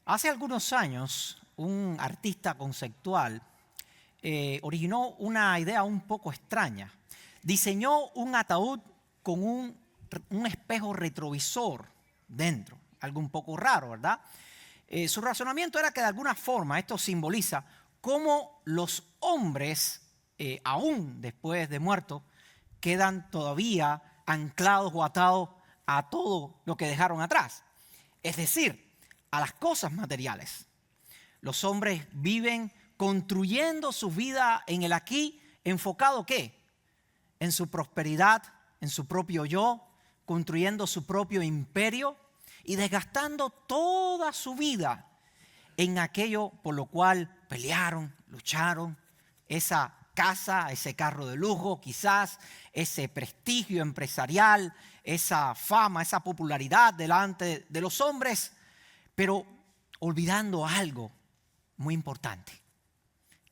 Hace algunos años, un artista conceptual originó una idea un poco extraña. Diseñó un ataúd con un espejo retrovisor dentro, algo un poco raro, ¿verdad? Su razonamiento era que de alguna forma esto simboliza cómo los hombres, aún después de muertos, quedan todavía anclados o atados a todo lo que dejaron atrás. Es decir, a las cosas materiales. Los hombres viven construyendo su vida en el aquí, enfocado ¿qué? En su prosperidad, en su propio yo, construyendo su propio imperio y desgastando toda su vida en aquello por lo cual pelearon, lucharon, esa casa, ese carro de lujo, quizás ese prestigio empresarial, esa fama, esa popularidad delante de los hombres, pero olvidando algo muy importante,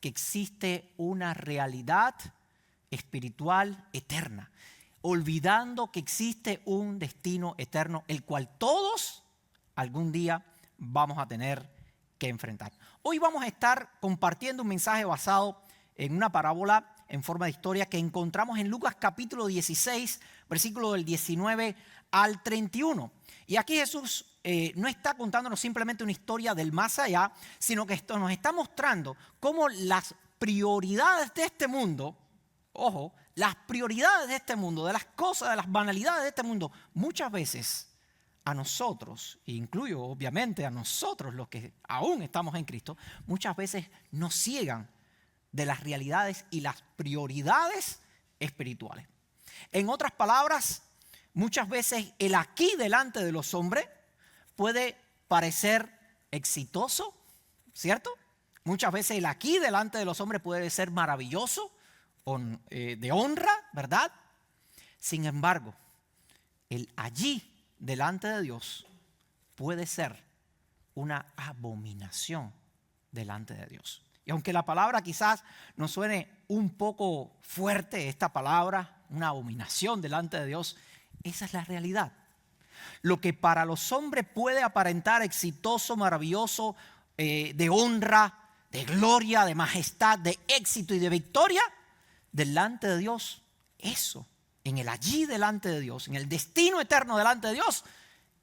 que existe una realidad espiritual eterna, olvidando que existe un destino eterno, el cual todos algún día vamos a tener que enfrentar. Hoy vamos a estar compartiendo un mensaje basado en una parábola en forma de historia que encontramos en Lucas capítulo 16, versículo del 19 al 31. Y aquí Jesús no está contándonos simplemente una historia del más allá, sino que esto nos está mostrando cómo las prioridades de este mundo, ojo, las prioridades de este mundo, de las cosas, de las banalidades de este mundo, muchas veces a nosotros, e incluyo obviamente a nosotros los que aún estamos en Cristo, muchas veces nos ciegan de las realidades y las prioridades espirituales. En otras palabras, muchas veces el aquí delante de los hombres puede parecer exitoso, ¿cierto? Muchas veces el aquí delante de los hombres puede ser maravilloso, de honra, ¿verdad? Sin embargo, el allí delante de Dios puede ser una abominación delante de Dios. Y aunque la palabra quizás nos suene un poco fuerte, esta palabra, una abominación delante de Dios, esa es la realidad. Lo que para los hombres puede aparentar exitoso, maravilloso, de honra, de gloria, de majestad, de éxito y de victoria, delante de Dios, eso, en el allí delante de Dios, en el destino eterno delante de Dios,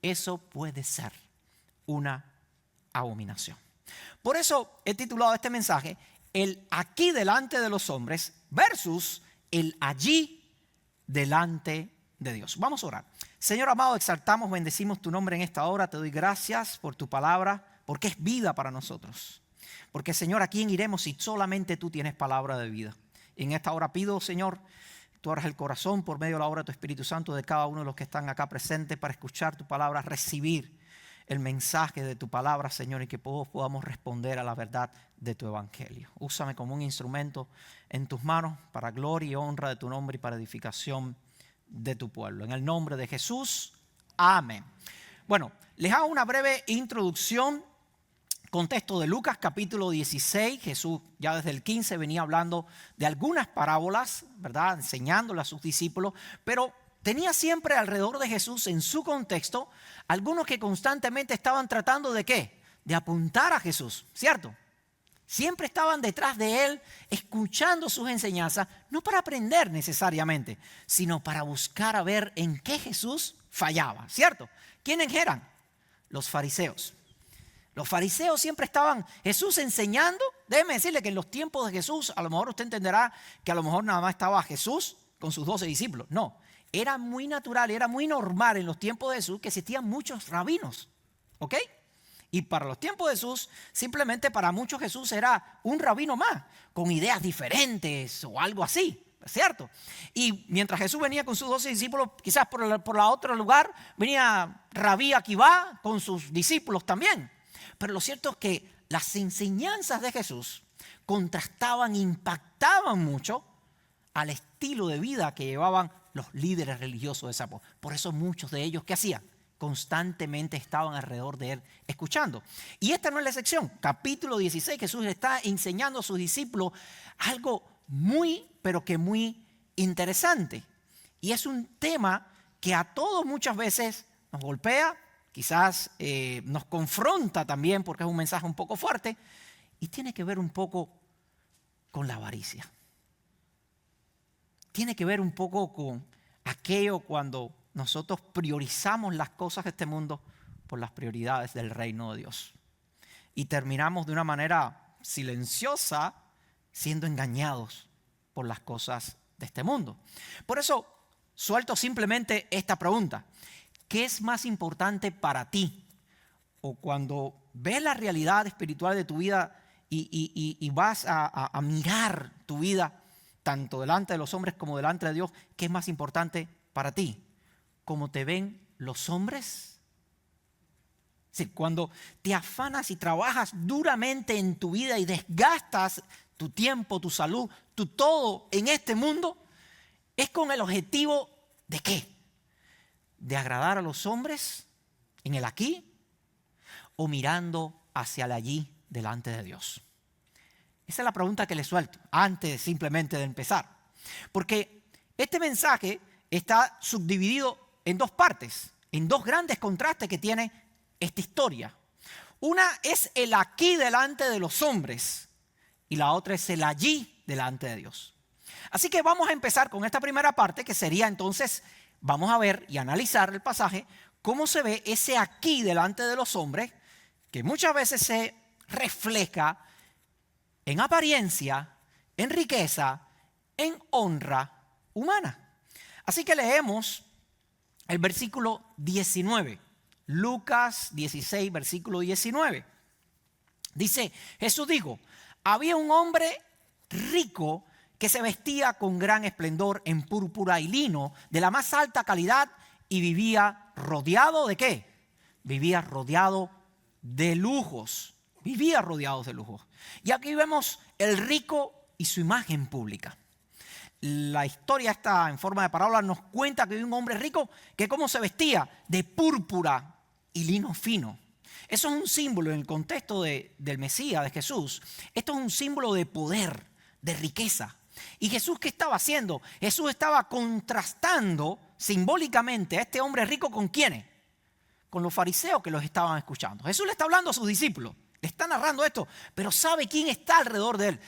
eso puede ser una abominación. Por eso he titulado este mensaje, el aquí delante de los hombres versus el allí delante de Dios. Vamos a orar. Señor amado, exaltamos, bendecimos tu nombre en esta hora. Te doy gracias por tu palabra, porque es vida para nosotros. Porque, Señor, ¿a quién iremos si solamente tú tienes palabra de vida? Y en esta hora pido, Señor, tú abras el corazón por medio de la obra de tu Espíritu Santo de cada uno de los que están acá presentes para escuchar tu palabra, recibir el mensaje de tu palabra, Señor, y que todos podamos responder a la verdad de tu evangelio. Úsame como un instrumento en tus manos para gloria y honra de tu nombre y para edificación de tu pueblo. En el nombre de Jesús, amén. Bueno, les hago una breve introducción. Contexto de Lucas capítulo 16, Jesús ya desde el 15 venía hablando de algunas parábolas, ¿verdad? Enseñándole a sus discípulos, pero tenía siempre alrededor de Jesús en su contexto algunos que constantemente estaban tratando de ¿qué? De apuntar a Jesús, ¿cierto? Siempre estaban detrás de él, escuchando sus enseñanzas, no para aprender necesariamente, sino para buscar a ver en qué Jesús fallaba, ¿cierto? ¿Quiénes eran? Los fariseos. Los fariseos siempre estaban, Jesús enseñando. Déjeme decirle que en los tiempos de Jesús, a lo mejor usted entenderá que a lo mejor nada más estaba Jesús con sus 12 discípulos. No, era muy natural, era muy normal en los tiempos de Jesús que existían muchos rabinos, ¿ok? Y para los tiempos de Jesús, simplemente para muchos Jesús era un rabino más, con ideas diferentes o algo así, ¿cierto? Y mientras Jesús venía con sus 12 discípulos, quizás por la otro lugar, venía Rabí Akiva con sus discípulos también. Pero lo cierto es que las enseñanzas de Jesús contrastaban, impactaban mucho al estilo de vida que llevaban los líderes religiosos de esa época. Por eso muchos de ellos, ¿qué hacían? Constantemente estaban alrededor de él escuchando. Y esta no es la excepción. Capítulo 16, Jesús está enseñando a sus discípulos algo muy, pero que muy interesante. Y es un tema que a todos muchas veces nos golpea, quizás nos confronta también porque es un mensaje un poco fuerte y tiene que ver un poco con la avaricia. Tiene que ver un poco con aquello cuando nosotros priorizamos las cosas de este mundo por las prioridades del reino de Dios. Y terminamos de una manera silenciosa siendo engañados por las cosas de este mundo. Por eso suelto simplemente esta pregunta. ¿Qué es más importante para ti? O cuando ves la realidad espiritual de tu vida y vas a mirar tu vida, tanto delante de los hombres como delante de Dios, ¿qué es más importante para ti? ¿Cómo te ven los hombres? Es decir, cuando te afanas y trabajas duramente en tu vida y desgastas tu tiempo, tu salud, tu todo en este mundo, ¿es con el objetivo de qué? ¿De agradar a los hombres en el aquí o mirando hacia el allí delante de Dios? Esa es la pregunta que le suelto antes simplemente de empezar. Porque este mensaje está subdividido en dos partes, en dos grandes contrastes que tiene esta historia. Una es el aquí delante de los hombres y la otra es el allí delante de Dios. Así que vamos a empezar con esta primera parte que sería entonces, vamos a ver y analizar el pasaje, cómo se ve ese aquí delante de los hombres que muchas veces se refleja en apariencia, en riqueza, en honra humana. Así que leemos el versículo 19. Lucas 16, versículo 19. Dice, Jesús dijo, había un hombre rico que se vestía con gran esplendor en púrpura y lino de la más alta calidad y vivía rodeado ¿de qué? Vivía rodeado de lujos. Vivía rodeado de lujos. Y aquí vemos el rico y su imagen pública. La historia está en forma de parábola, nos cuenta que había un hombre rico que cómo se vestía de púrpura y lino fino. Eso es un símbolo en el contexto del Mesías, de Jesús. Esto es un símbolo de poder, de riqueza. ¿Y Jesús qué estaba haciendo? Jesús estaba contrastando simbólicamente a este hombre rico ¿con quiénes? Con los fariseos que los estaban escuchando. Jesús le está hablando a sus discípulos. Le está narrando esto, pero sabe quién está alrededor de él,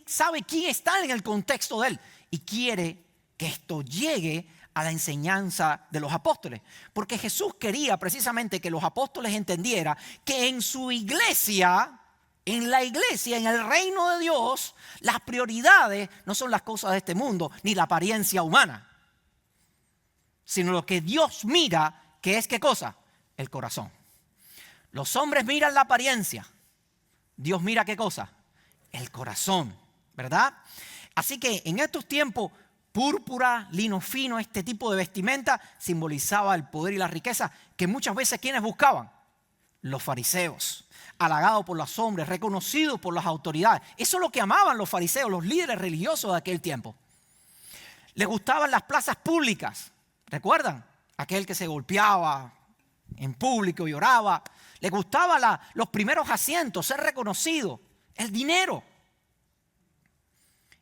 sabe quién está en el contexto de él y quiere que esto llegue a la enseñanza de los apóstoles. Porque Jesús quería precisamente que los apóstoles entendieran que en su iglesia, en la iglesia, en el reino de Dios, las prioridades no son las cosas de este mundo ni la apariencia humana, sino lo que Dios mira, que es ¿qué cosa? El corazón. Los hombres miran la apariencia. Dios mira ¿qué cosa? El corazón, ¿verdad? Así que en estos tiempos, púrpura, lino fino, este tipo de vestimenta simbolizaba el poder y la riqueza que muchas veces ¿quiénes buscaban? Los fariseos, halagados por los hombres, reconocidos por las autoridades. Eso es lo que amaban los fariseos, los líderes religiosos de aquel tiempo. Les gustaban las plazas públicas, ¿recuerdan? Aquel que se golpeaba en público y oraba. Le gustaban los primeros asientos, ser reconocido, el dinero.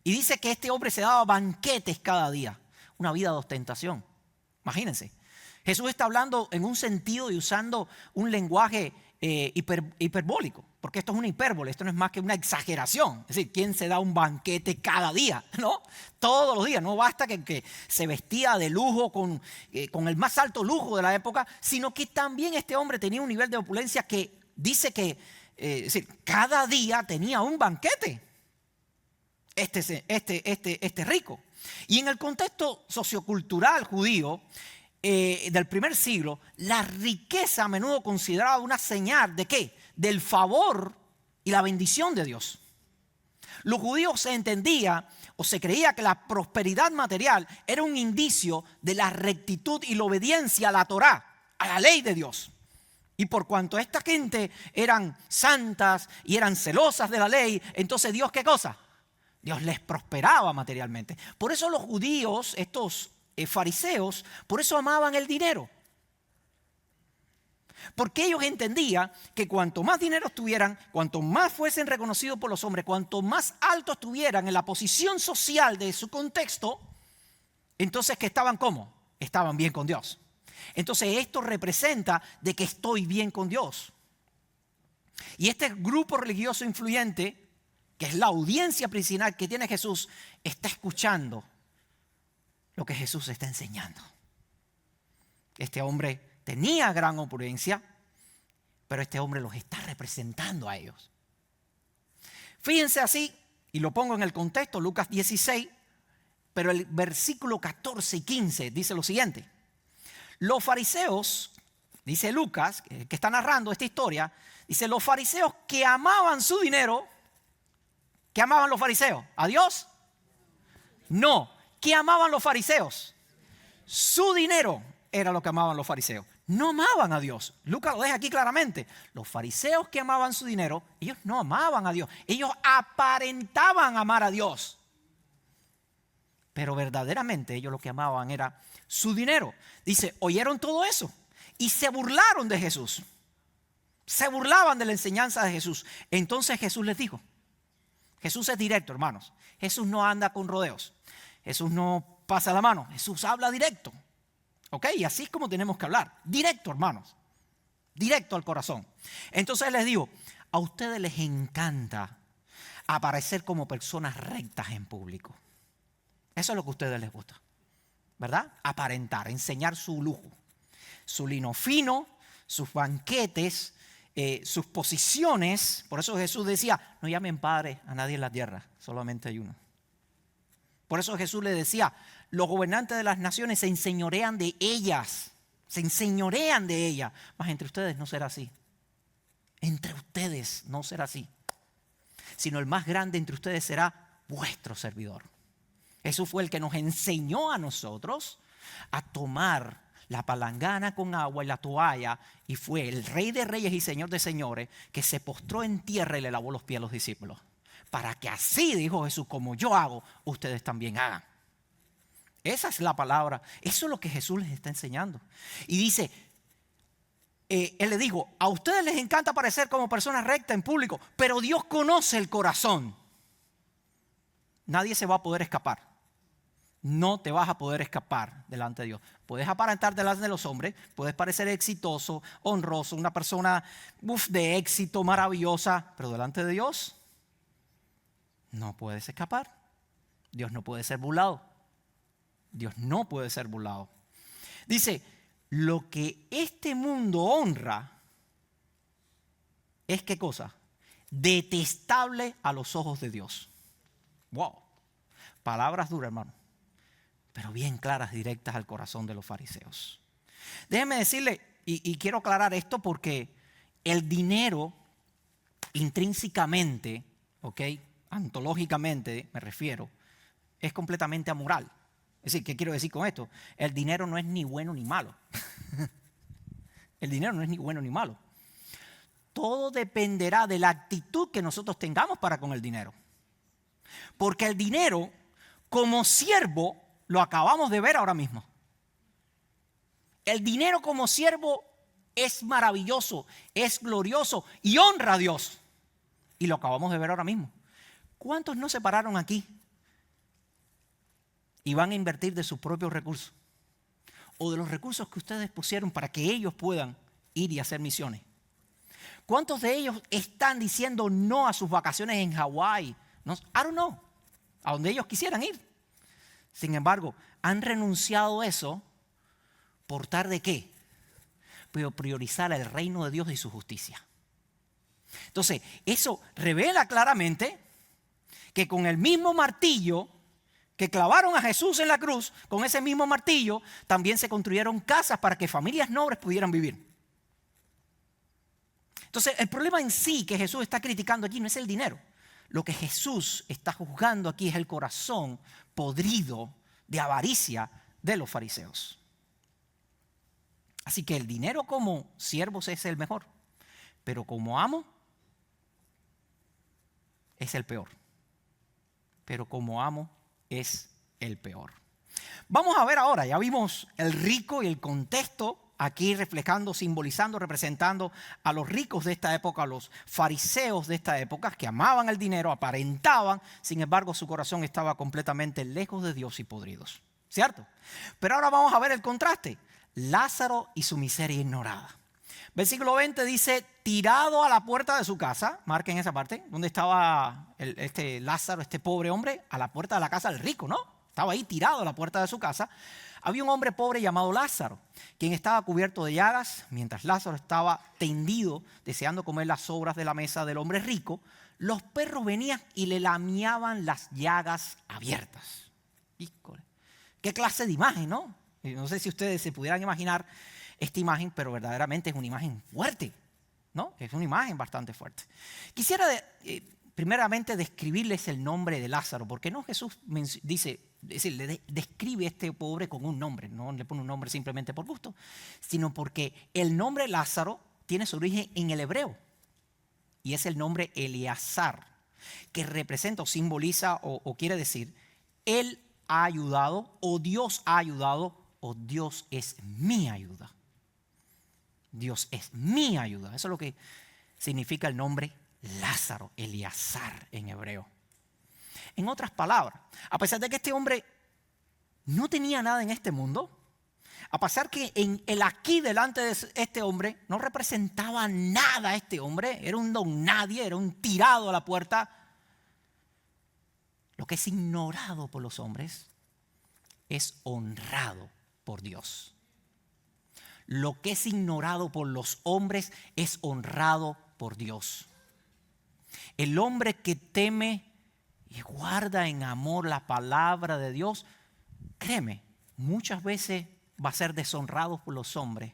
Y dice que este hombre se daba banquetes cada día, una vida de ostentación. Imagínense. Jesús está hablando en un sentido y usando un lenguaje hiperbólico, porque esto es una hipérbole, esto no es más que una exageración. Es decir, ¿quién se da un banquete cada día? ¿No? Todos los días. No basta que se vestía de lujo con el más alto lujo de la época, sino que también este hombre tenía un nivel de opulencia que dice que es decir, cada día tenía un banquete. Este rico. Y en el contexto sociocultural judío del primer siglo, la riqueza a menudo consideraba una señal ¿de qué? Del favor y la bendición de Dios. Los judíos se entendía o se creía que la prosperidad material era un indicio de la rectitud y la obediencia a la Torá, a la ley de Dios. Y por cuanto esta gente eran santas y eran celosas de la ley, entonces Dios ¿qué cosa? Dios les prosperaba materialmente. Por eso los judíos, estos fariseos, por eso amaban el dinero. Porque ellos entendían que cuanto más dinero tuvieran, cuanto más fuesen reconocidos por los hombres, cuanto más altos estuvieran en la posición social de su contexto, entonces que estaban ¿cómo? Estaban bien con Dios. Entonces esto representa de que estoy bien con Dios. Y este grupo religioso influyente, que es la audiencia principal que tiene Jesús, está escuchando lo que Jesús está enseñando. Este hombre tenía gran opulencia, pero este hombre los está representando a ellos. Fíjense así, y lo pongo en el contexto, Lucas 16, pero el versículo 14 y 15 dice lo siguiente. Los fariseos, dice Lucas, que está narrando esta historia, dice, los fariseos que amaban su dinero, ¿qué amaban los fariseos? ¿A Dios? No. ¿Qué amaban los fariseos? Su dinero era lo que amaban los fariseos. No amaban a Dios. Lucas lo deja aquí claramente. Los fariseos que amaban su dinero, ellos no amaban a Dios. Ellos aparentaban amar a Dios. Pero verdaderamente ellos lo que amaban era su dinero. Dice, oyeron todo eso y se burlaron de Jesús. Se burlaban de la enseñanza de Jesús. Entonces Jesús les dijo, Jesús es directo, hermanos. Jesús no anda con rodeos. Jesús no pasa la mano. Jesús habla directo. ¿Ok? Y así es como tenemos que hablar. Directo, hermanos. Directo al corazón. Entonces les digo, a ustedes les encanta aparecer como personas rectas en público. Eso es lo que a ustedes les gusta. ¿Verdad? Aparentar, enseñar su lujo. Su lino fino, sus banquetes, sus posiciones. Por eso Jesús decía, no llamen padre a nadie en la tierra, solamente hay uno. Por eso Jesús le decía, los gobernantes de las naciones se enseñorean de ellas. Se enseñorean de ellas. Mas entre ustedes no será así. Entre ustedes no será así. Sino el más grande entre ustedes será vuestro servidor. Jesús fue el que nos enseñó a nosotros a tomar la palangana con agua y la toalla. Y fue el Rey de Reyes y Señor de Señores que se postró en tierra y le lavó los pies a los discípulos. Para que así, dijo Jesús, como yo hago, ustedes también hagan. Esa es la palabra. Eso es lo que Jesús les está enseñando. Y dice, Él le dijo, a ustedes les encanta parecer como personas rectas en público, pero Dios conoce el corazón. Nadie se va a poder escapar. No te vas a poder escapar delante de Dios. Puedes aparentar delante de los hombres, puedes parecer exitoso, honroso, una persona de éxito, maravillosa, pero delante de Dios no puedes escapar. Dios no puede ser burlado. Dios no puede ser burlado. Dice, lo que este mundo honra es ¿qué cosa? Detestable a los ojos de Dios. Wow. Palabras duras, hermano, pero bien claras, directas al corazón de los fariseos. Déjenme decirle, y quiero aclarar esto porque el dinero intrínsecamente, ¿ok? Ontológicamente me refiero, es completamente amoral. Es decir, ¿qué quiero decir con esto? El dinero no es ni bueno ni malo. El dinero no es ni bueno ni malo. Todo dependerá de la actitud que nosotros tengamos para con el dinero. Porque el dinero, como siervo, lo acabamos de ver ahora mismo. El dinero como siervo es maravilloso, es glorioso y honra a Dios. Y lo acabamos de ver ahora mismo. ¿Cuántos no se pararon aquí y van a invertir de sus propios recursos? O de los recursos que ustedes pusieron para que ellos puedan ir y hacer misiones. ¿Cuántos de ellos están diciendo no a sus vacaciones en Hawái? No, I don't know. A donde ellos quisieran ir. Sin embargo, han renunciado a eso por tal de qué? Pero priorizar el reino de Dios y su justicia. Entonces, eso revela claramente que con el mismo martillo que clavaron a Jesús en la cruz, con ese mismo martillo también se construyeron casas para que familias nobles pudieran vivir. Entonces, el problema en sí que Jesús está criticando aquí no es el dinero. Lo que Jesús está juzgando aquí es el corazón podrido de avaricia de los fariseos. Así que el dinero como siervos es el mejor, pero como amo es el peor. Pero como amo es el peor. Vamos a ver ahora, ya vimos el rico y el contexto aquí reflejando, simbolizando, representando a los ricos de esta época, a los fariseos de esta época que amaban el dinero, aparentaban, sin embargo su corazón estaba completamente lejos de Dios y podridos, ¿cierto? Pero ahora vamos a ver el contraste. Lázaro y su miseria ignorada. Versículo 20 dice, tirado a la puerta de su casa, marquen esa parte, donde estaba este Lázaro, este pobre hombre, a la puerta de la casa del rico, ¿no? Estaba ahí tirado a la puerta de su casa. Había un hombre pobre llamado Lázaro, quien estaba cubierto de llagas, mientras Lázaro estaba tendido, deseando comer las sobras de la mesa del hombre rico. Los perros venían y le lamiaban las llagas abiertas. Híjole, qué clase de imagen, ¿no? No sé si ustedes se pudieran imaginar esta imagen, pero verdaderamente es una imagen fuerte, ¿no? Es una imagen bastante fuerte. Quisiera primeramente describirles el nombre de Lázaro, porque no Jesús dice, es decir, le describe a este pobre con un nombre, no le pone un nombre simplemente por gusto, sino porque el nombre Lázaro tiene su origen en el hebreo y es el nombre Eleazar, que representa o simboliza o quiere decir, él ha ayudado o Dios ha ayudado o Dios es mi ayuda. Dios es mi ayuda. Eso es lo que significa el nombre Lázaro, Eleazar en hebreo. En otras palabras, a pesar de que este hombre no tenía nada en este mundo, a pesar que en el aquí delante de este hombre no representaba nada a este hombre, era un don nadie, era un tirado a la puerta, lo que es ignorado por los hombres es honrado por Dios. Lo que es ignorado por los hombres es honrado por Dios. El hombre que teme y guarda en amor la palabra de Dios, créeme, muchas veces va a ser deshonrado por los hombres,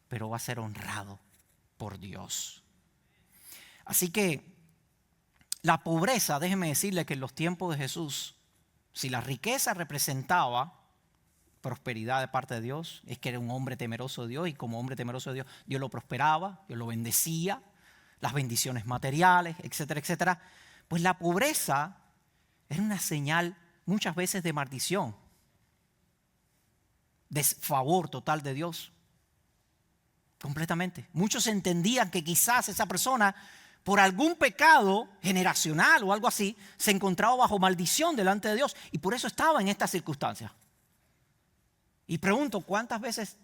pero va a ser honrado por Dios. Así que la pobreza, déjeme decirle que en los tiempos de Jesús, si la riqueza representaba prosperidad de parte de Dios, es que era un hombre temeroso de Dios y como hombre temeroso de Dios, Dios lo prosperaba, Dios lo bendecía, las bendiciones materiales, etcétera, etcétera. Pues la pobreza era una señal muchas veces de maldición, desfavor total de Dios, completamente. Muchos entendían que quizás esa persona, por algún pecado generacional o algo así, se encontraba bajo maldición delante de Dios y por eso estaba en estas circunstancias. Y pregunto, ¿cuántas veces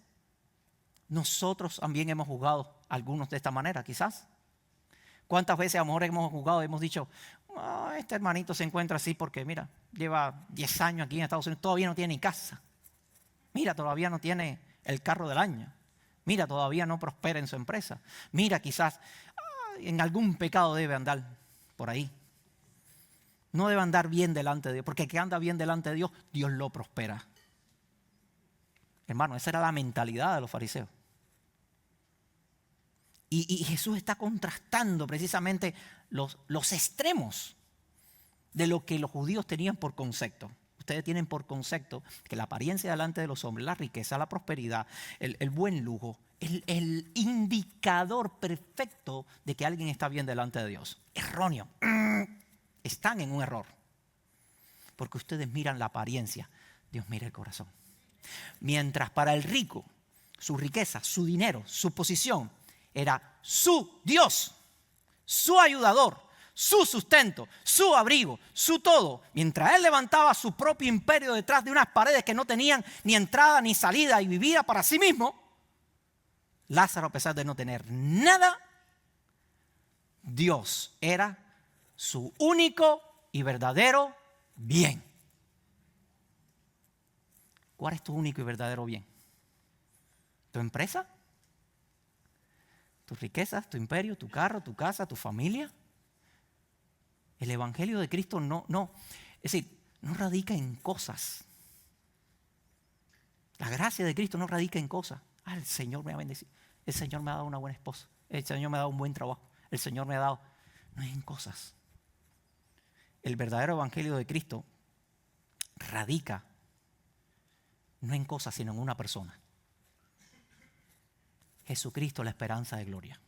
nosotros también hemos juzgado a algunos de esta manera, quizás? ¿Cuántas veces a lo mejor hemos juzgado y hemos dicho, este hermanito se encuentra así porque, mira, lleva 10 años aquí en Estados Unidos, todavía no tiene ni casa. Mira, todavía no tiene el carro del año. Mira, todavía no prospera en su empresa. Mira, quizás en algún pecado debe andar por ahí. No debe andar bien delante de Dios, porque el que anda bien delante de Dios, Dios lo prospera. Hermano, esa era la mentalidad de los fariseos. Y Jesús está contrastando precisamente los extremos de lo que los judíos tenían por concepto. Ustedes tienen por concepto que la apariencia delante de los hombres, la riqueza, la prosperidad, el buen lujo, el indicador perfecto de que alguien está bien delante de Dios. Erróneo. Están en un error. Porque ustedes miran la apariencia, Dios mira el corazón. Mientras para el rico, su riqueza, su dinero, su posición, era su Dios, su ayudador, su sustento, su abrigo, su todo. Mientras él levantaba su propio imperio detrás de unas paredes que no tenían ni entrada ni salida y vivía para sí mismo, Lázaro, a pesar de no tener nada, Dios era su único y verdadero bien. ¿Cuál es tu único y verdadero bien? ¿Tu empresa? ¿Tus riquezas? ¿Tu imperio? ¿Tu carro? ¿Tu casa? ¿Tu familia? El evangelio de Cristo no, es decir, no radica en cosas. La gracia de Cristo no radica en cosas. El Señor me ha bendecido. El Señor me ha dado una buena esposa. El Señor me ha dado un buen trabajo. El Señor me ha dado... No es en cosas. El verdadero evangelio de Cristo radica no en cosas, sino en una persona. Jesucristo, la esperanza de gloria.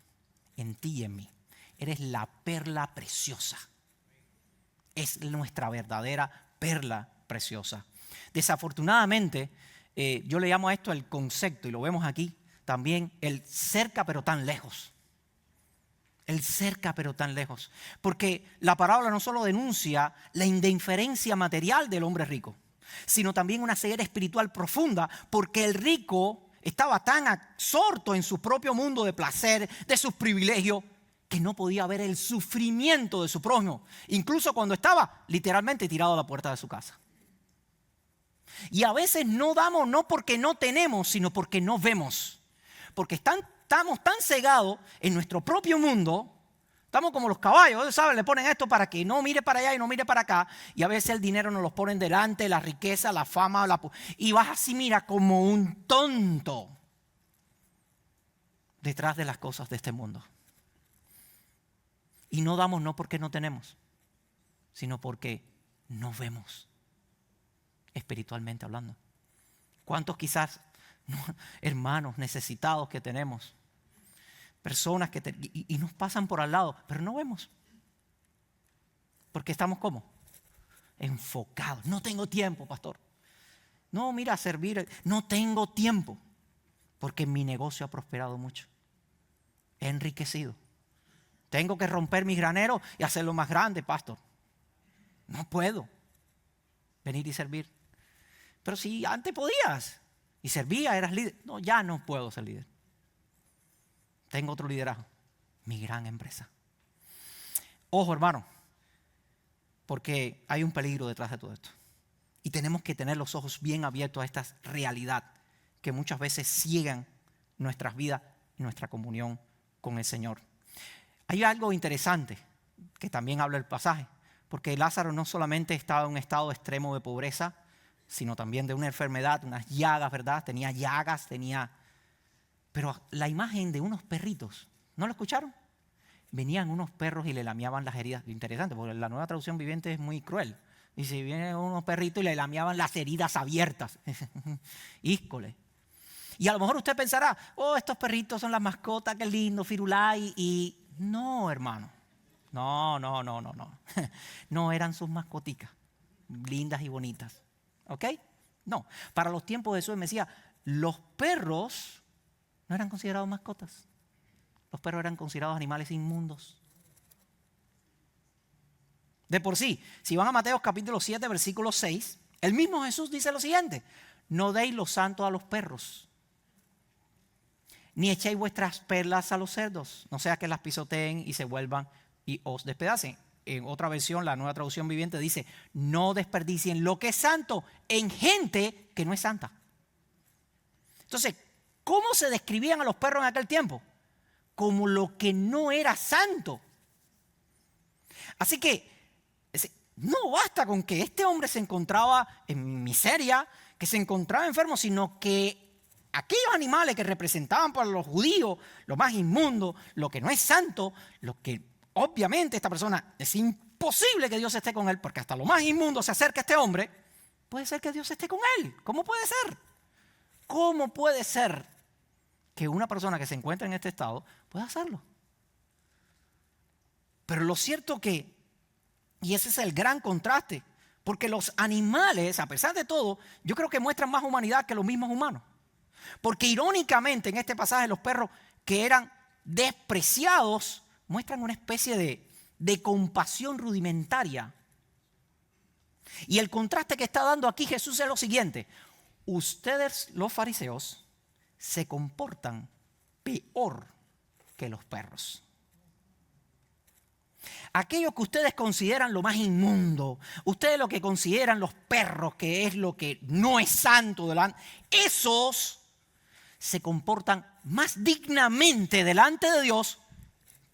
En ti y en mí. Eres la perla preciosa. Es nuestra verdadera perla preciosa. Desafortunadamente, yo le llamo a esto el concepto, y lo vemos aquí también, el cerca pero tan lejos. El cerca pero tan lejos. Porque la parábola no solo denuncia la indiferencia material del hombre rico, sino también una ceguera espiritual profunda, porque el rico estaba tan absorto en su propio mundo de placer, de sus privilegios, que no podía ver el sufrimiento de su prójimo, incluso cuando estaba literalmente tirado a la puerta de su casa. Y a veces no damos no porque no tenemos, sino porque no vemos. Porque estamos tan cegados en nuestro propio mundo, estamos como los caballos, ¿sabes? Le ponen esto para que no mire para allá y no mire para acá. Y a veces el dinero nos lo ponen delante, la riqueza, la fama, y vas así, mira, como un tonto detrás de las cosas de este mundo. Y no damos no porque no tenemos, sino porque no vemos, espiritualmente hablando. ¿Cuántos quizás hermanos necesitados que tenemos? Personas que y nos pasan por al lado, pero no vemos. Porque estamos ¿cómo? Enfocados. No tengo tiempo, pastor. No, mira, servir. No tengo tiempo. Porque mi negocio ha prosperado mucho. He enriquecido. Tengo que romper mis graneros y hacerlo más grande, pastor. No puedo venir y servir. Pero si antes podías y servías, eras líder. No, ya no puedo ser líder. Tengo otro liderazgo. Mi gran empresa. Ojo, hermano, porque hay un peligro detrás de todo esto. Y tenemos que tener los ojos bien abiertos a esta realidad que muchas veces ciegan nuestras vidas y nuestra comunión con el Señor. Hay algo interesante que también habla el pasaje, porque Lázaro no solamente estaba en un estado extremo de pobreza, sino también de una enfermedad, unas llagas, ¿verdad? Tenía llagas, pero la imagen de unos perritos, ¿no lo escucharon? Venían unos perros y le lameaban las heridas. Interesante, porque la Nueva Traducción Viviente es muy cruel. Dice, vienen unos perritos y le lameaban las heridas abiertas. Híjole. Y a lo mejor usted pensará, oh, estos perritos son las mascotas, qué lindo, firulai. Y no, hermano. No. No eran sus mascoticas, lindas y bonitas. ¿Ok? No. Para los tiempos de Jesús me decía, los perros no eran considerados mascotas. Los perros eran considerados animales inmundos. De por sí, si van a Mateo capítulo 7, versículo 6, el mismo Jesús dice lo siguiente: no deis lo santo a los perros, ni echéis vuestras perlas a los cerdos, no sea que las pisoteen y se vuelvan y os despedacen. En otra versión, la Nueva Traducción Viviente dice, no desperdicien lo que es santo en gente que no es santa. Entonces, ¿cómo se describían a los perros en aquel tiempo? Como lo que no era santo. Así que no basta con que este hombre se encontraba en miseria, que se encontraba enfermo, sino que aquellos animales que representaban para los judíos lo más inmundo, lo que no es santo, lo que obviamente esta persona es imposible que Dios esté con él, porque hasta lo más inmundo se acerca a este hombre, puede ser que Dios esté con él. ¿Cómo puede ser? ¿Cómo puede ser que una persona que se encuentra en este estado pueda hacerlo? Pero lo cierto que, y ese es el gran contraste, porque los animales, a pesar de todo, yo creo que muestran más humanidad que los mismos humanos. Porque irónicamente en este pasaje los perros que eran despreciados muestran una especie de compasión rudimentaria. Y el contraste que está dando aquí Jesús es lo siguiente: ustedes, los fariseos, se comportan peor que los perros. Aquello que ustedes consideran lo más inmundo, ustedes lo que consideran los perros, que es lo que no es santo delante, esos se comportan más dignamente delante de Dios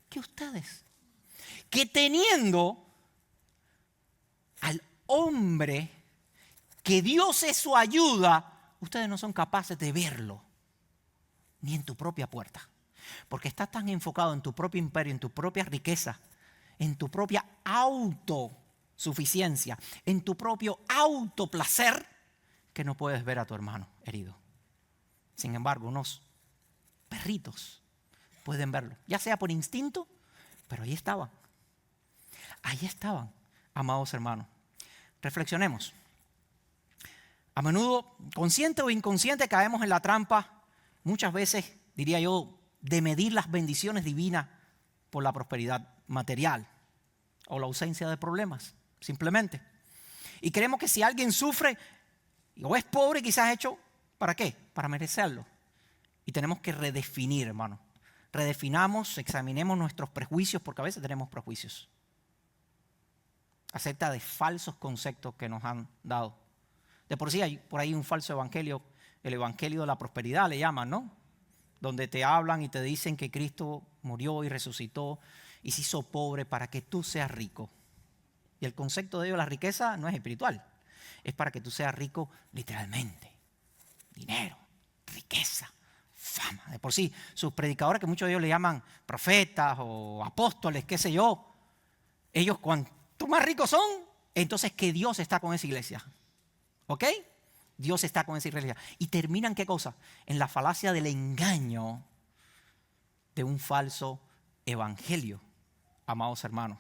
que ustedes, que teniendo al hombre que Dios es su ayuda, ustedes no son capaces de verlo ni en tu propia puerta, porque estás tan enfocado en tu propio imperio, en tu propia riqueza, en tu propia autosuficiencia, en tu propio autoplacer, que no puedes ver a tu hermano herido. Sin embargo, unos perritos pueden verlo, ya sea por instinto, pero ahí estaban, amados hermanos. Reflexionemos. A menudo, consciente o inconsciente, caemos en la trampa, muchas veces, diría yo, de medir las bendiciones divinas por la prosperidad material o la ausencia de problemas, simplemente. Y creemos que si alguien sufre o es pobre, quizás hecho, ¿para qué? Para merecerlo. Y tenemos que redefinir, hermano. Redefinamos, examinemos nuestros prejuicios, porque a veces tenemos prejuicios acerca de falsos conceptos que nos han dado. De por sí hay por ahí un falso evangelio, el evangelio de la prosperidad le llaman, ¿no? Donde te hablan y te dicen que Cristo murió y resucitó y se hizo pobre para que tú seas rico. Y el concepto de ello, la riqueza, no es espiritual, es para que tú seas rico literalmente. Dinero, riqueza, fama. De por sí, sus predicadores, que muchos de ellos le llaman profetas o apóstoles, qué sé yo, ellos cuanto más ricos son, entonces que Dios está con esa iglesia. ¿Ok? Dios está con esa iglesia. Y terminan, ¿qué cosa? En la falacia del engaño de un falso evangelio, amados hermanos.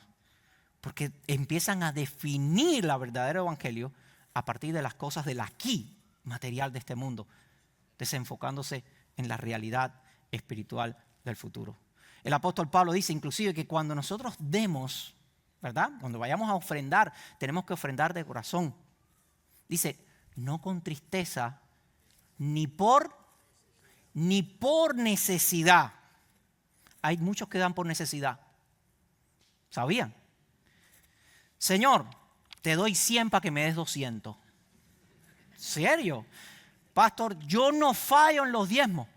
Porque empiezan a definir el verdadero evangelio a partir de las cosas del aquí material de este mundo, desenfocándose en la realidad espiritual del futuro. El apóstol Pablo dice inclusive que cuando nosotros demos, ¿verdad? Cuando vayamos a ofrendar, tenemos que ofrendar de corazón. Dice, no con tristeza, ni por necesidad. Hay muchos que dan por necesidad. ¿Sabían? Señor, te doy 100 para que me des 200. ¿Serio? Pastor, yo no fallo en los diezmos.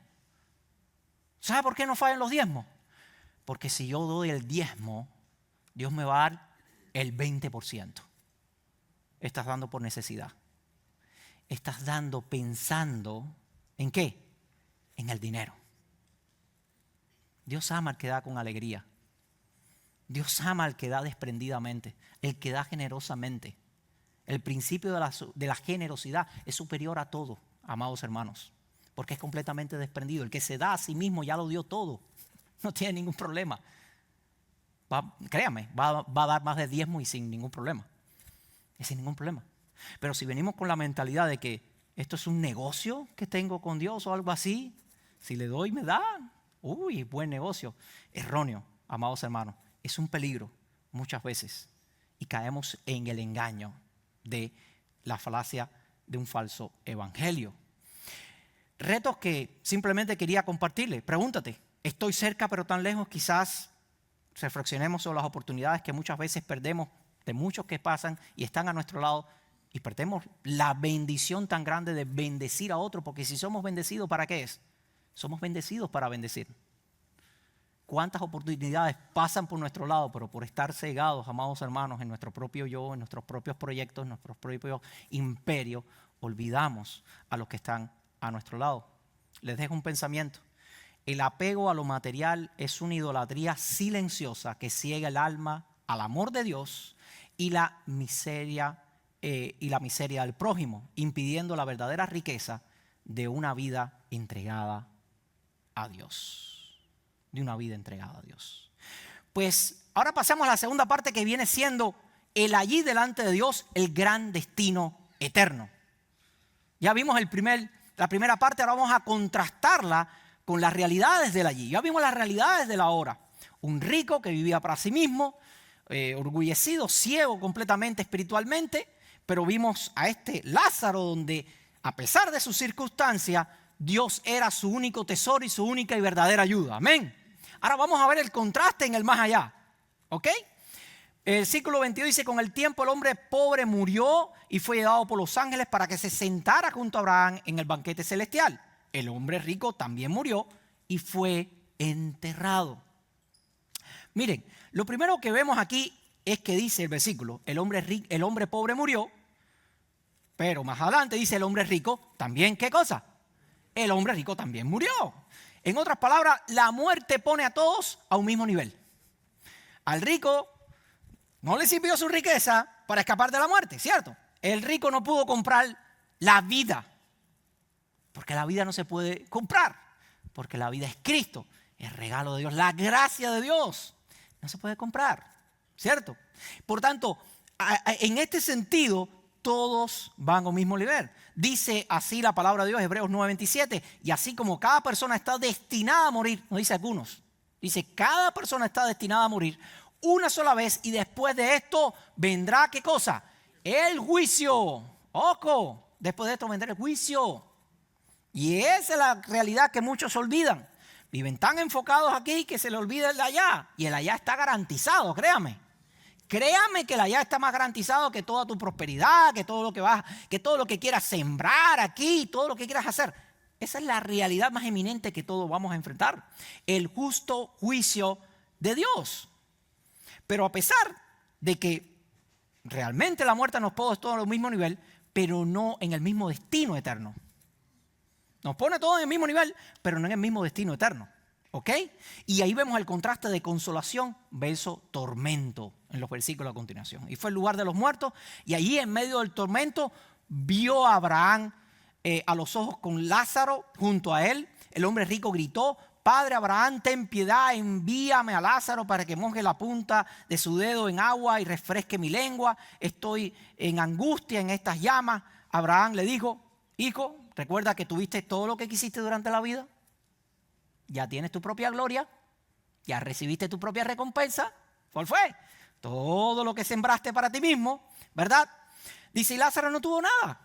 ¿Sabe por qué no fallo en los diezmos? Porque si yo doy el diezmo, Dios me va a dar el 20%. Estás dando por necesidad. Estás dando pensando ¿en qué? En el dinero. Dios ama al que da con alegría. Dios ama al que da desprendidamente, el que da generosamente. El principio de la generosidad es superior a todo, amados hermanos, porque es completamente desprendido. El que se da a sí mismo ya lo dio todo, no tiene ningún problema. Créame, va a dar más de diezmo y sin ningún problema. Y sin ningún problema. Pero si venimos con la mentalidad de que esto es un negocio que tengo con Dios o algo así, si le doy me da, uy, buen negocio. Erróneo, amados hermanos. Es un peligro muchas veces y caemos en el engaño de la falacia de un falso evangelio. Retos que simplemente quería compartirles. Pregúntate, ¿estoy cerca pero tan lejos? Quizás reflexionemos sobre las oportunidades que muchas veces perdemos de muchos que pasan y están a nuestro lado y perdemos la bendición tan grande de bendecir a otro, porque si somos bendecidos, ¿para qué es? Somos bendecidos para bendecir. ¿Cuántas oportunidades pasan por nuestro lado, pero por estar cegados, amados hermanos, en nuestro propio yo, en nuestros propios proyectos, en nuestros propios imperios, olvidamos a los que están a nuestro lado? Les dejo un pensamiento. El apego a lo material es una idolatría silenciosa que ciega el alma al amor de Dios y la miseria del prójimo, impidiendo la verdadera riqueza de una vida entregada a Dios. De una vida entregada a Dios. Pues ahora pasamos a la segunda parte, que viene siendo el allí delante de Dios, el gran destino eterno. Ya vimos la primera parte, ahora vamos a contrastarla con las realidades del allí. Ya vimos las realidades del ahora. Un rico que vivía para sí mismo, orgullecido, ciego completamente espiritualmente, pero vimos a este Lázaro donde, a pesar de sus circunstancias, Dios era su único tesoro y su única y verdadera ayuda. Amén. Ahora vamos a ver el contraste en el más allá. ¿Ok? El versículo 22 dice, con el tiempo el hombre pobre murió y fue llevado por los ángeles para que se sentara junto a Abraham en el banquete celestial. El hombre rico también murió y fue enterrado. Miren, lo primero que vemos aquí es que dice el versículo, el hombre pobre murió, pero más adelante dice el hombre rico también, ¿qué cosa? El hombre rico también murió. En otras palabras, la muerte pone a todos a un mismo nivel. Al rico no le sirvió su riqueza para escapar de la muerte, ¿cierto? El rico no pudo comprar la vida, porque la vida no se puede comprar, porque la vida es Cristo, el regalo de Dios, la gracia de Dios, no se puede comprar, ¿cierto? Por tanto, en este sentido, todos van al mismo nivel. Dice así la palabra de Dios, Hebreos 9:27, y así como cada persona está destinada a morir, no dice algunos, dice cada persona está destinada a morir una sola vez y después de esto vendrá, ¿qué cosa? El juicio. Ojo, después de esto vendrá el juicio. Y esa es la realidad que muchos olvidan. Viven tan enfocados aquí que se les olvida el de allá. Y el allá está garantizado, créame. Créame que el allá está más garantizado que toda tu prosperidad, que todo lo que quieras sembrar aquí, todo lo que quieras hacer. Esa es la realidad más eminente que todos vamos a enfrentar. El justo juicio de Dios. Pero a pesar de que realmente la muerte nos pone todos al mismo nivel, pero no en el mismo destino eterno. Nos pone todos en el mismo nivel, pero no en el mismo destino eterno. ¿Ok? Y ahí vemos el contraste de consolación versus tormento en los versículos a continuación. Y fue el lugar de los muertos, y allí en medio del tormento vio a Abraham a los ojos con Lázaro junto a él. El hombre rico gritó: Padre Abraham, ten piedad, envíame a Lázaro para que moje la punta de su dedo en agua y refresque mi lengua. Estoy en angustia en estas llamas. Abraham le dijo: Hijo, recuerda que tuviste todo lo que quisiste durante la vida. Ya tienes tu propia gloria. Ya recibiste tu propia recompensa. ¿Cuál fue? Todo lo que sembraste para ti mismo, ¿verdad? Dice, y Lázaro no tuvo nada.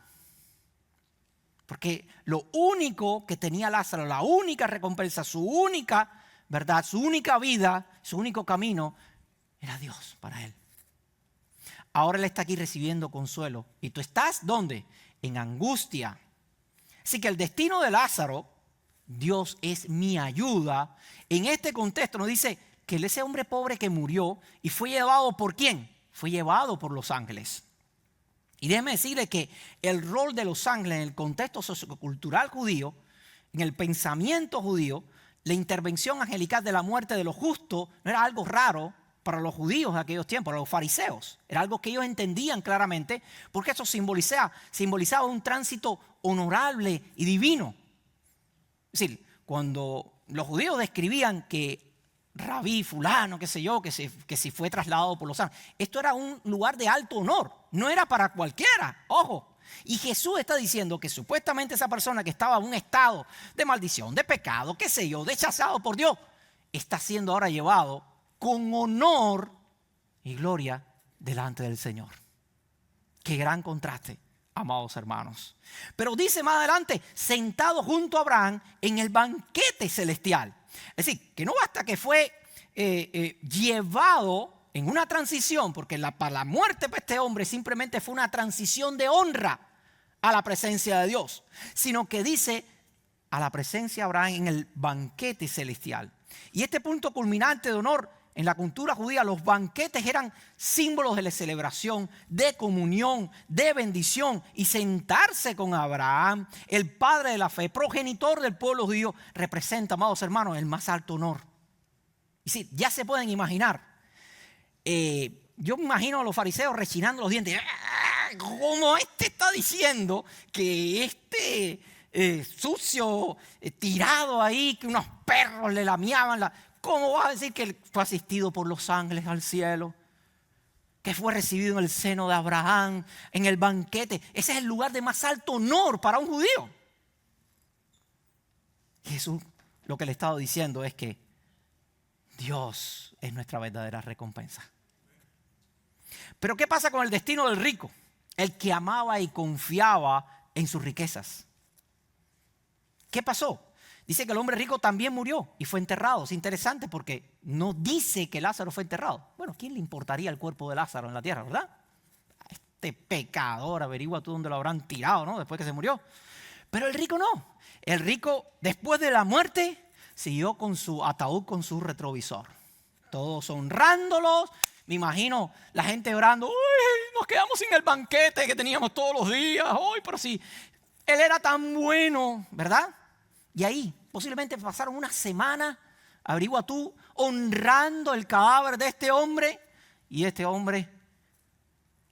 Porque lo único que tenía Lázaro, la única recompensa, su única, ¿verdad? Su única vida, su único camino, era Dios para él. Ahora él está aquí recibiendo consuelo. ¿Y tú estás dónde? En angustia. Así que el destino de Lázaro, Dios es mi ayuda. En este contexto nos dice que ese hombre pobre que murió y fue llevado ¿por quién? Fue llevado por los ángeles. Y déjeme decirle que el rol de los ángeles en el contexto sociocultural judío, en el pensamiento judío, la intervención angelical de la muerte de los justos no era algo raro para los judíos de aquellos tiempos, para los fariseos. Era algo que ellos entendían claramente porque eso simbolizaba un tránsito honorable y divino. Es decir, cuando los judíos describían que Rabí, fulano, qué sé yo, que si fue trasladado por los ángeles, esto era un lugar de alto honor, no era para cualquiera, ojo. Y Jesús está diciendo que supuestamente esa persona que estaba en un estado de maldición, de pecado, qué sé yo, rechazado por Dios, está siendo ahora llevado con honor y gloria delante del Señor. Qué gran contraste, amados hermanos. Pero dice más adelante, sentado junto a Abraham en el banquete celestial. Es decir, que no basta que fue llevado en una transición, porque para la muerte de este hombre simplemente fue una transición de honra a la presencia de Dios, sino que dice a la presencia de Abraham en el banquete celestial. Y este punto culminante de honor en la cultura judía, los banquetes eran símbolos de la celebración, de comunión, de bendición. Y sentarse con Abraham, el padre de la fe, progenitor del pueblo judío, representa, amados hermanos, el más alto honor. Y sí, ya se pueden imaginar. Yo me imagino a los fariseos rechinando los dientes. Como está diciendo que sucio, tirado ahí, que unos perros le lamiaban ¿Cómo vas a decir que él fue asistido por los ángeles al cielo? Que fue recibido en el seno de Abraham, en el banquete. Ese es el lugar de más alto honor para un judío. Jesús lo que le estaba diciendo es que Dios es nuestra verdadera recompensa. Pero ¿qué pasa con el destino del rico? El que amaba y confiaba en sus riquezas. ¿Qué pasó? Dice que el hombre rico también murió y fue enterrado. Es interesante porque no dice que Lázaro fue enterrado. Bueno, ¿quién le importaría el cuerpo de Lázaro en la tierra, verdad? Este pecador, averigua tú dónde lo habrán tirado, ¿no? Después que se murió. Pero el rico no. El rico, después de la muerte, siguió con su ataúd, con su retrovisor. Todos honrándolos. Me imagino la gente orando. ¡Uy, nos quedamos sin el banquete que teníamos todos los días! ¡Uy, pero sí! Él era tan bueno, ¿verdad? Y ahí posiblemente pasaron una semana, averigua tú, honrando el cadáver de este hombre. Y este hombre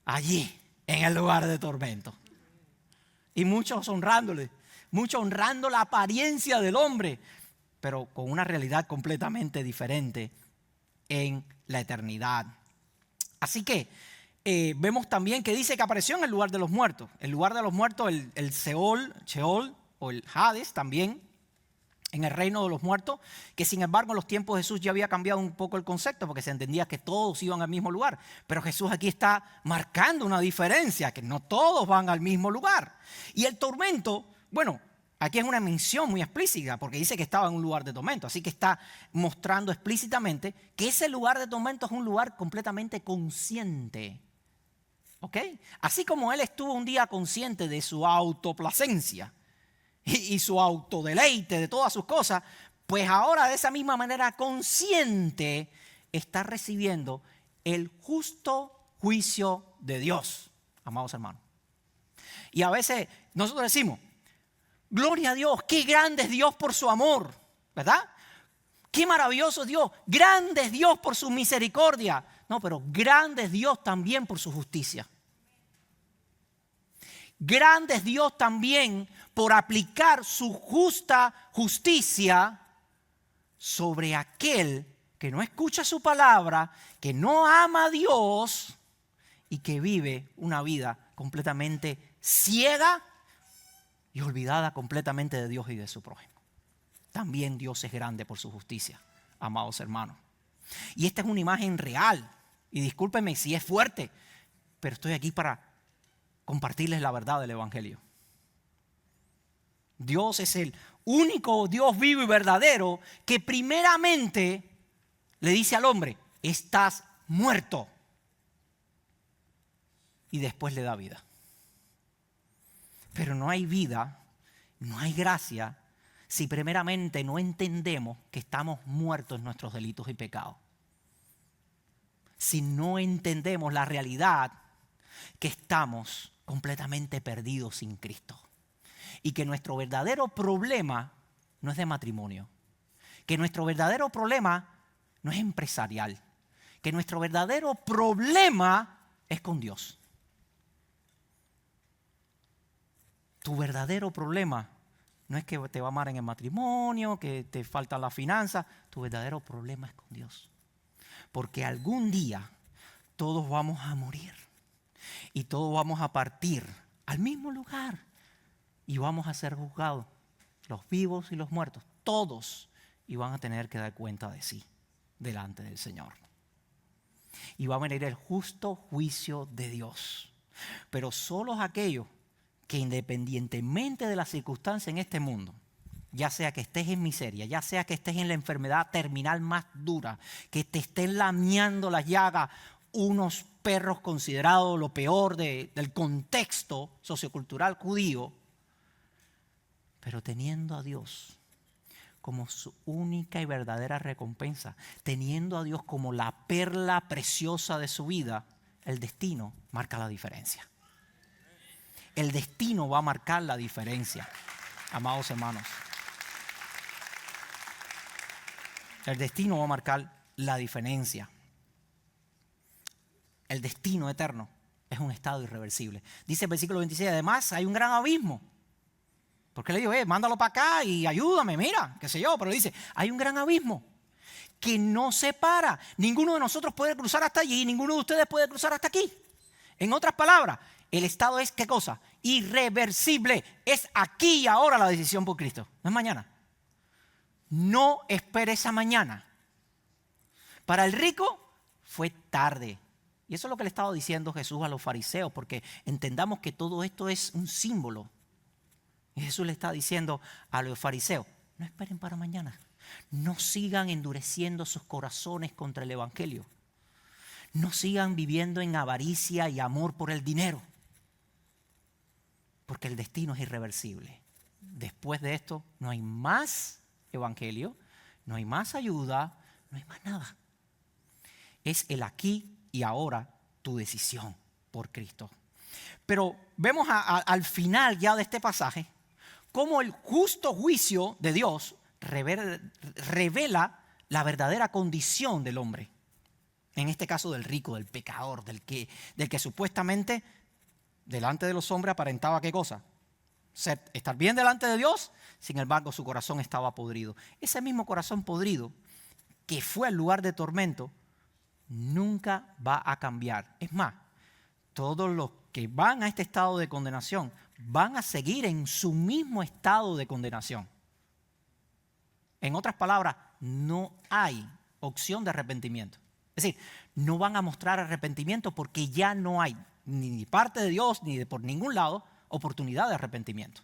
allí, en el lugar de tormento. Y muchos honrándole, muchos honrando la apariencia del hombre, pero con una realidad completamente diferente en la eternidad. Así que vemos también que dice que apareció en el lugar de los muertos. El lugar de los muertos, el Sheol o el Hades también, en el reino de los muertos, que sin embargo en los tiempos de Jesús ya había cambiado un poco el concepto porque se entendía que todos iban al mismo lugar. Pero Jesús aquí está marcando una diferencia, que no todos van al mismo lugar. Y el tormento, bueno, Aquí es una mención muy explícita porque dice que estaba en un lugar de tormento. Así que está mostrando explícitamente que ese lugar de tormento es un lugar completamente consciente. ¿Ok? Así como él estuvo un día consciente de su autoplacencia y su autodeleite de todas sus cosas, pues ahora de esa misma manera consciente está recibiendo el justo juicio de Dios, amados hermanos. Y a veces nosotros decimos, gloria a Dios, qué grande es Dios por su amor, ¿verdad? Qué maravilloso es Dios, grande es Dios por su misericordia. No, pero grande es Dios también por su justicia. Grande es Dios también por aplicar su justa justicia sobre aquel que no escucha su palabra, que no ama a Dios y que vive una vida completamente ciega y olvidada completamente de Dios y de su prójimo. También Dios es grande por su justicia, amados hermanos. Y esta es una imagen real. Y discúlpenme si es fuerte, pero estoy aquí para compartirles la verdad del Evangelio. Dios es el único Dios vivo y verdadero que primeramente le dice al hombre, estás muerto. Y después le da vida. Pero no hay vida, no hay gracia, si primeramente no entendemos que estamos muertos en nuestros delitos y pecados. Si no entendemos la realidad que estamos completamente perdidos sin Cristo. Y que nuestro verdadero problema no es de matrimonio. Que nuestro verdadero problema no es empresarial. Que nuestro verdadero problema es con Dios. Tu verdadero problema no es que te va a amar en el matrimonio, que te faltan las finanzas. Tu verdadero problema es con Dios. Porque algún día todos vamos a morir. Y todos vamos a partir al mismo lugar. Y vamos a ser juzgados. Los vivos y los muertos. Todos. Y van a tener que dar cuenta de sí. Delante del Señor. Y va a venir el justo juicio de Dios. Pero solo aquellos que independientemente de las circunstancias en este mundo, ya sea que estés en miseria, ya sea que estés en la enfermedad terminal más dura, que te estén lamiando las llagas unos perros considerados lo peor del contexto sociocultural judío, pero teniendo a Dios como su única y verdadera recompensa, teniendo a Dios como la perla preciosa de su vida, el destino marca la diferencia. El destino va a marcar la diferencia, amados hermanos. El destino va a marcar la diferencia. El destino eterno es un estado irreversible. Dice el versículo 26, además hay un gran abismo. Porque le digo, mándalo para acá y ayúdame, mira, qué sé yo. Pero dice, hay un gran abismo que no separa. Ninguno de nosotros puede cruzar hasta allí, ninguno de ustedes puede cruzar hasta aquí. En otras palabras, el estado es, ¿qué cosa? Irreversible. Es aquí y ahora la decisión por Cristo. No es mañana. No espere esa mañana. Para el rico fue tarde. Y eso es lo que le estaba diciendo Jesús a los fariseos, porque entendamos que todo esto es un símbolo. Y Jesús le está diciendo a los fariseos, no esperen para mañana. No sigan endureciendo sus corazones contra el Evangelio. No sigan viviendo en avaricia y amor por el dinero. Porque el destino es irreversible. Después de esto no hay más evangelio, no hay más ayuda, no hay más nada. Es el aquí y ahora tu decisión por Cristo. Pero vemos al final ya de este pasaje cómo el justo juicio de Dios revela la verdadera condición del hombre. En este caso del rico, del pecador, del que supuestamente delante de los hombres aparentaba ¿qué cosa? Estar bien delante de Dios, sin embargo su corazón estaba podrido. Ese mismo corazón podrido que fue el lugar de tormento nunca va a cambiar. Es más, todos los que van a este estado de condenación van a seguir en su mismo estado de condenación. En otras palabras, no hay opción de arrepentimiento. Es decir, no van a mostrar arrepentimiento porque ya no hay ni de parte de Dios ni por ningún lado oportunidad de arrepentimiento.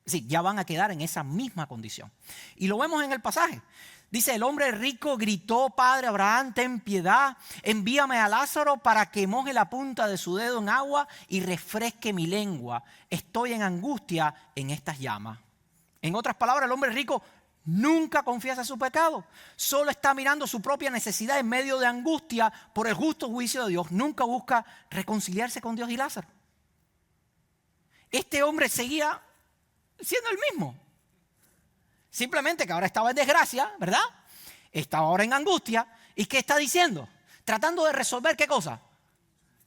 Sí, ya van a quedar en esa misma condición. Y lo vemos en el pasaje. Dice, el hombre rico gritó: Padre Abraham, ten piedad, envíame a Lázaro para que moje la punta de su dedo en agua y refresque mi lengua. Estoy en angustia en estas llamas. En otras palabras, el hombre rico nunca confiesa su pecado. Solo está mirando su propia necesidad en medio de angustia por el justo juicio de Dios. Nunca busca reconciliarse con Dios y Lázaro. Este hombre seguía siendo el mismo. Simplemente que ahora estaba en desgracia, ¿verdad? Estaba ahora en angustia. ¿Y qué está diciendo? Tratando de resolver ¿qué cosa?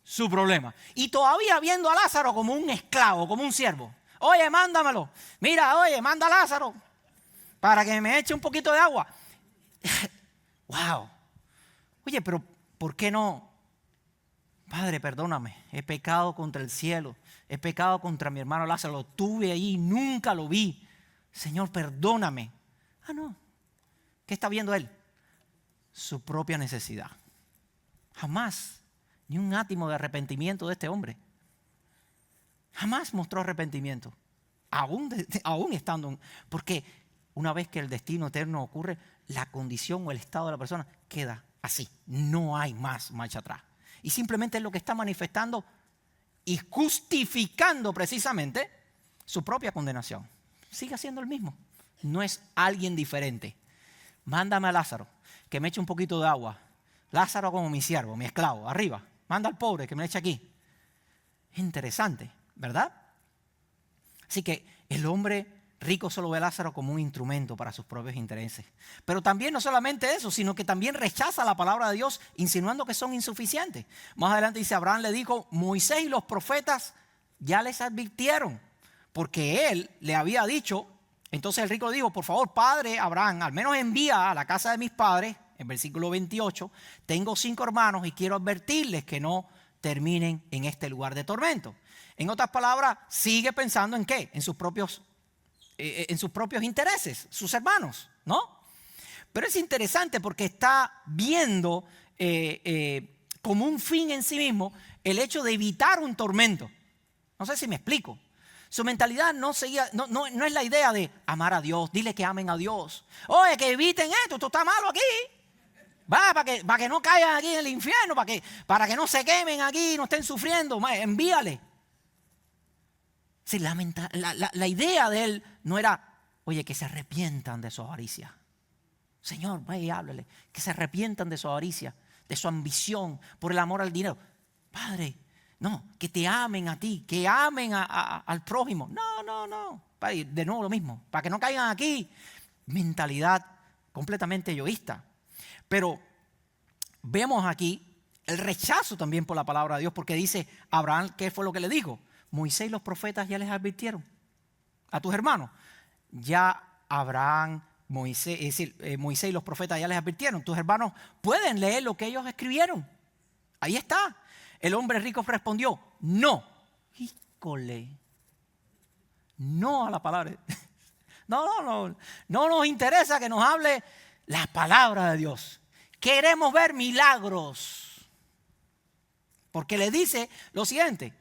Su problema. Y todavía viendo a Lázaro como un esclavo, como un siervo. Oye, mándamelo. Mira, oye, manda a Lázaro para que me eche un poquito de agua. Wow. Oye, pero ¿por qué no? Padre, perdóname. He pecado contra el cielo. He pecado contra mi hermano Lázaro. Lo tuve ahí, nunca lo vi. Señor, perdóname. Ah, no. ¿Qué está viendo él? Su propia necesidad. Jamás, ni un átimo de arrepentimiento de este hombre. Jamás mostró arrepentimiento. Aún estando. Porque una vez que el destino eterno ocurre, la condición o el estado de la persona queda así. No hay más marcha atrás. Y simplemente es lo que está manifestando y justificando precisamente su propia condenación. Sigue siendo el mismo. No es alguien diferente. Mándame a Lázaro, que me eche un poquito de agua. Lázaro como mi siervo, mi esclavo, arriba. Manda al pobre que me eche aquí. Es interesante, ¿verdad? Así que el hombre rico solo ve a Lázaro como un instrumento para sus propios intereses. Pero también no solamente eso, sino que también rechaza la palabra de Dios, insinuando que son insuficientes. Más adelante dice, Abraham le dijo, Moisés y los profetas ya les advirtieron. Porque él le había dicho, entonces el rico le dijo, por favor, padre Abraham, al menos envía a la casa de mis padres, en versículo 28, tengo 5 hermanos y quiero advertirles que no terminen en este lugar de tormento. En otras palabras, sigue pensando en qué, en sus propios intereses, sus hermanos, ¿no? Pero es interesante porque está viendo como un fin en sí mismo el hecho de evitar un tormento. No sé si me explico. Su mentalidad no es la idea de amar a Dios, dile que amen a Dios. Oye, que eviten esto está malo aquí. Va, para que no caigan aquí en el infierno, para que no se quemen aquí, no estén sufriendo, envíale. Sí, la idea de él no era, oye, que se arrepientan de su avaricia. Señor, vaya y háblele, que se arrepientan de su avaricia, de su ambición, por el amor al dinero. Padre, no, que te amen a ti, que amen al prójimo. No. De nuevo lo mismo, para que no caigan aquí. Mentalidad completamente egoísta. Pero vemos aquí el rechazo también por la palabra de Dios, porque dice Abraham, ¿qué fue lo que le dijo? Moisés y los profetas ya les advirtieron a tus hermanos. Ya Abraham, Moisés, es decir, Moisés y los profetas ya les advirtieron. Tus hermanos pueden leer lo que ellos escribieron. Ahí está. El hombre rico respondió, no. Híjole. No a la palabra. No nos interesa que nos hable la palabra de Dios. Queremos ver milagros. Porque le dice lo siguiente.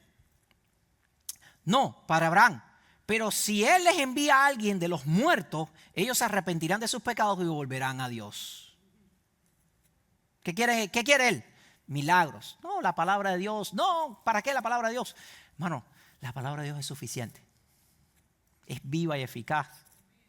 No, para Abraham. Pero si él les envía a alguien de los muertos, ellos se arrepentirán de sus pecados y volverán a Dios. ¿Qué quiere él? Milagros. No, la palabra de Dios. No, ¿para qué la palabra de Dios? Hermano, la palabra de Dios es suficiente. Es viva y eficaz,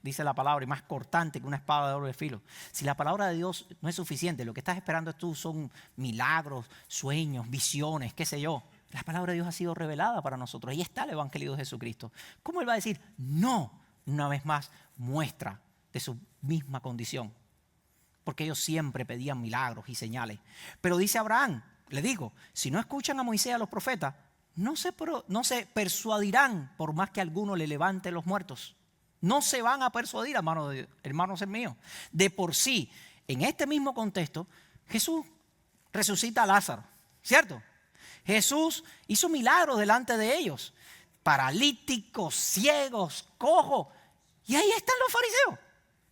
dice la palabra, y más cortante que una espada de doble filo. Si la palabra de Dios no es suficiente, lo que estás esperando son milagros, sueños, visiones, qué sé yo. La palabra de Dios ha sido revelada para nosotros. Ahí está el Evangelio de Jesucristo. ¿Cómo él va a decir no? Una vez más, muestra de su misma condición. Porque ellos siempre pedían milagros y señales. Pero dice Abraham, le digo, si no escuchan a Moisés y a los profetas, no se persuadirán por más que alguno le levante los muertos. No se van a persuadir, hermanos míos. De por sí, en este mismo contexto, Jesús resucita a Lázaro, ¿cierto? Jesús hizo milagros delante de ellos. Paralíticos, ciegos, cojos. Y ahí están los fariseos.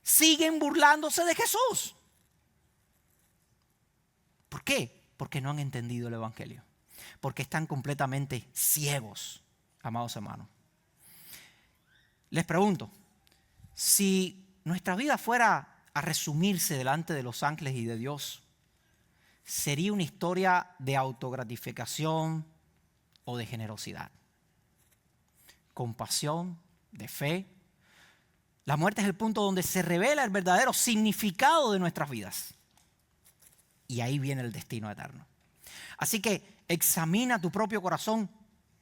Siguen burlándose de Jesús. ¿Por qué? Porque no han entendido el Evangelio. Porque están completamente ciegos, amados hermanos. les pregunto, si nuestra vida fuera a resumirse delante de los ángeles y de Dios, ¿sería una historia de autogratificación o de generosidad? Compasión, de fe. La muerte es el punto donde se revela el verdadero significado de nuestras vidas. Y ahí viene el destino eterno. Así que examina tu propio corazón.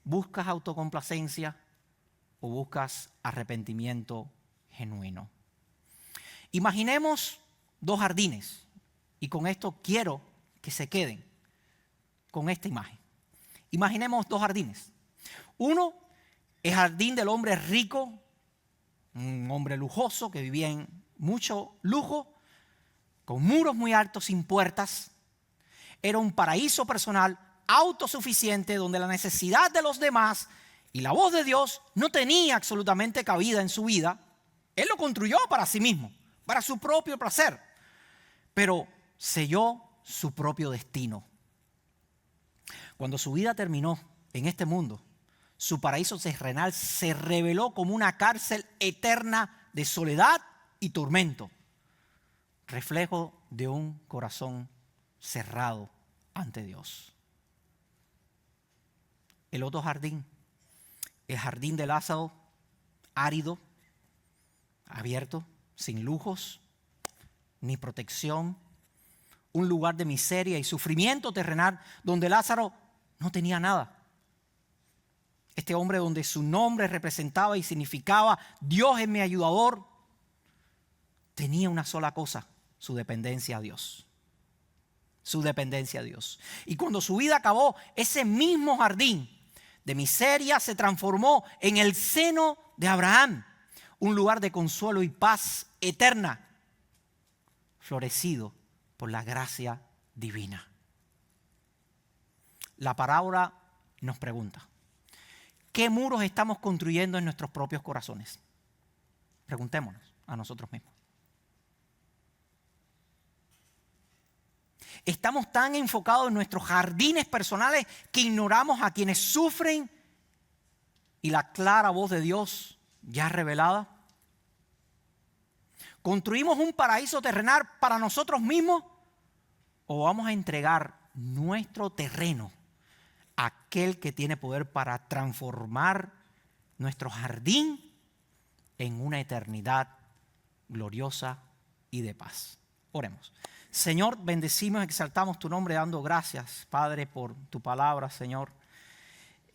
¿Buscas autocomplacencia o buscas arrepentimiento genuino? Imaginemos dos jardines. Y con esto quiero que se queden con esta imagen. Imaginemos dos jardines. Uno, el jardín del hombre rico, un hombre lujoso que vivía en mucho lujo, con muros muy altos, sin puertas. Era un paraíso personal, autosuficiente, donde la necesidad de los demás y la voz de Dios no tenía absolutamente cabida en su vida. Él lo construyó para sí mismo, para su propio placer, pero selló su propio destino. Cuando su vida terminó en este mundo, su paraíso terrenal se reveló como una cárcel eterna de soledad y tormento, reflejo de un corazón cerrado ante Dios. El otro jardín, el jardín de Lázaro, árido, abierto, sin lujos ni protección, un lugar de miseria y sufrimiento terrenal donde Lázaro no tenía nada. Este hombre donde su nombre representaba y significaba Dios es mi ayudador, tenía una sola cosa, su dependencia a Dios. Su dependencia a Dios. Y cuando su vida acabó, ese mismo jardín de miseria se transformó en el seno de Abraham, un lugar de consuelo y paz eterna, florecido por la gracia divina. La parábola nos pregunta, ¿qué muros estamos construyendo en nuestros propios corazones? Preguntémonos a nosotros mismos. Estamos tan enfocados en nuestros jardines personales que ignoramos a quienes sufren y la clara voz de Dios ya revelada. ¿Construimos un paraíso terrenal para nosotros mismos o vamos a entregar nuestro terreno a aquel que tiene poder para transformar nuestro jardín en una eternidad gloriosa y de paz? Oremos. Señor, bendecimos y exaltamos tu nombre dando gracias, Padre, por tu palabra, Señor.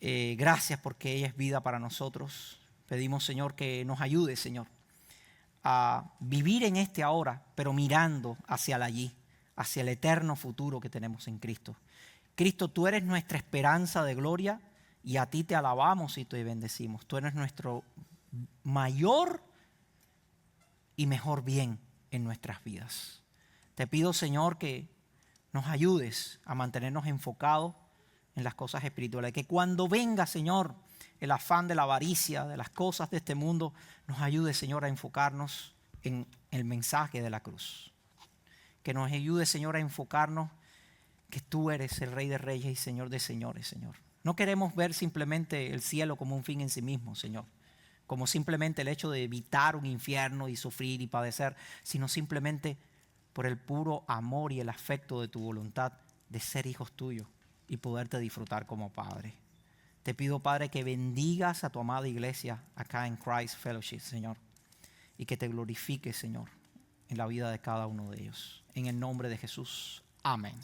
Gracias porque ella es vida para nosotros. Pedimos, Señor, que nos ayude, Señor, a vivir en este ahora, pero mirando hacia el allí, hacia el eterno futuro que tenemos en Cristo. Cristo, tú eres nuestra esperanza de gloria y a ti te alabamos y te bendecimos. Tú eres nuestro mayor y mejor bien en nuestras vidas. Te pido, Señor, que nos ayudes a mantenernos enfocados en las cosas espirituales. Que cuando venga, Señor, el afán de la avaricia, de las cosas de este mundo, nos ayude, Señor, a enfocarnos en el mensaje de la cruz. Que nos ayude, Señor, a enfocarnos que tú eres el Rey de Reyes y Señor de Señores, Señor. No queremos ver simplemente el cielo como un fin en sí mismo, Señor. Como simplemente el hecho de evitar un infierno y sufrir y padecer, sino simplemente por el puro amor y el afecto de tu voluntad de ser hijos tuyos y poderte disfrutar como Padre. Te pido, Padre, que bendigas a tu amada iglesia acá en Christ Fellowship, Señor, y que te glorifiques, Señor, en la vida de cada uno de ellos. En el nombre de Jesús. Amén.